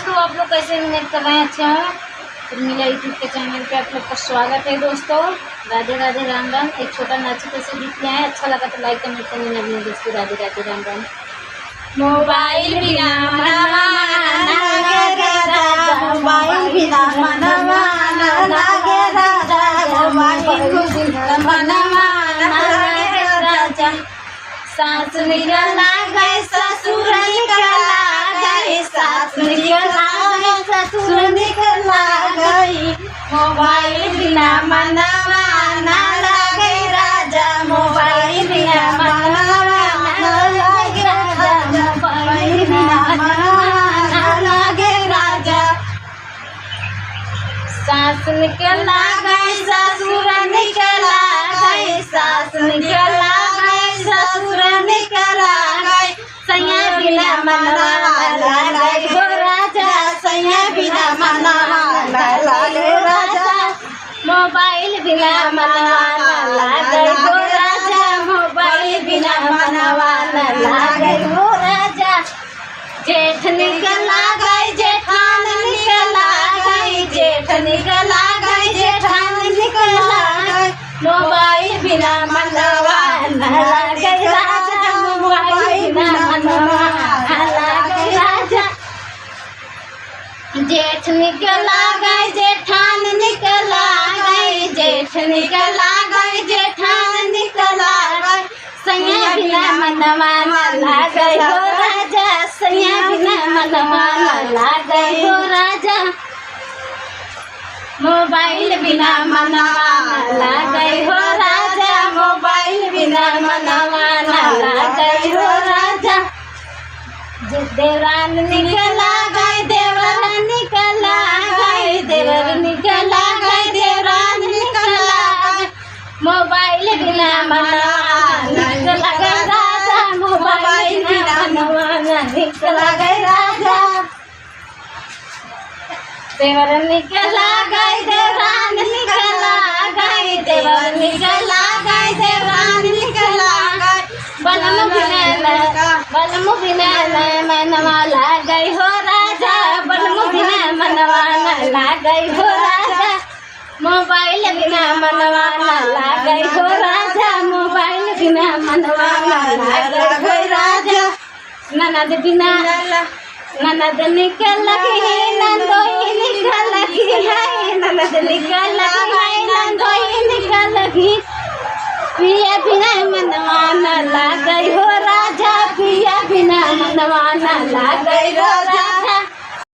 दोस्तों, आप लोग कैसे उम्मीद कर रहे हैं अच्छे हों। फिर मिला यूट्यूब के चैनल पे आप लोग का स्वागत है दोस्तों। राधे राधे राम राम। एक छोटा नाचित से गीत किया है, अच्छा लगा तो लाइक कमेंट करना अपने दोस्तों। राधे राधे राम राम। मोबाइल बिना मनवा ना लागे राजा, मोबाइल बिना मनवा ना लागे राजा, मोबाइल बिना मनवा ना लागे राजा। सास निकला गए ससुर निकला गए, सास निकला गए ससुर निकला गई। मोबाइल बिना मनवा ना लागे राजा, मोबाइल बिना मनवा ना लागे राजा, मोबाइल बिना मनवा ना लागे राजा। सास निकला गए ससुर निकला गए, सास निकला गए ससुर निकला गए। सैया बिना मनवा ना लागे हो राजा, सैया बिना मनवा ना लागे राजा। मोबाइल बिना मनवा ना लागे हो राजा, मोबाइल बिना मनवा ना लागे हो राजा। जेठ निकला गए जेठान निकला गई, जेठ निकला गए जेठान निकला गई। मोबाइल बिना मनवा ना लागे राजा, मोबाइल बिना मनवा ना लागे राजा। जेठ निकला गए जेठान निकला गई, जेठ निकला गए जेठान निकला गई। सैया बिना मनवा ना लागे हो राजा, सैया बिना मनवा ना लागे हो राजा। मोबाइल बिना मनवा ना लागे हो राजा, मोबाइल बिना मनवा ना लागे हो राजा। देवरान निकला गए देवर निकला गए, देवर निकला गए देवरान निकला गए। मोबाइल बिना मनवा ना लागे राजा, मोबाइल बिना मनवा ना निकला गए राजा। देवर निकला गए देवरान निकला गए, देवर निकला गए देवरान निकला गए। बलम बिना मनवा लागे हो राजा, बलम बिना मनवा ना लागे हो राजा। मोबाइल बिना मनवा ना लागे हो राजा, मोबाइल बिना मनवा ना लागे हो राजा। ननद बिना ननद निकल गई नंदोई निकल गई है, ननद निकल गई नंदोई निकल गई। पिया बिना मनवा ना लागे हो राजा, पिया बिना मनवा ना लागे हो राजा।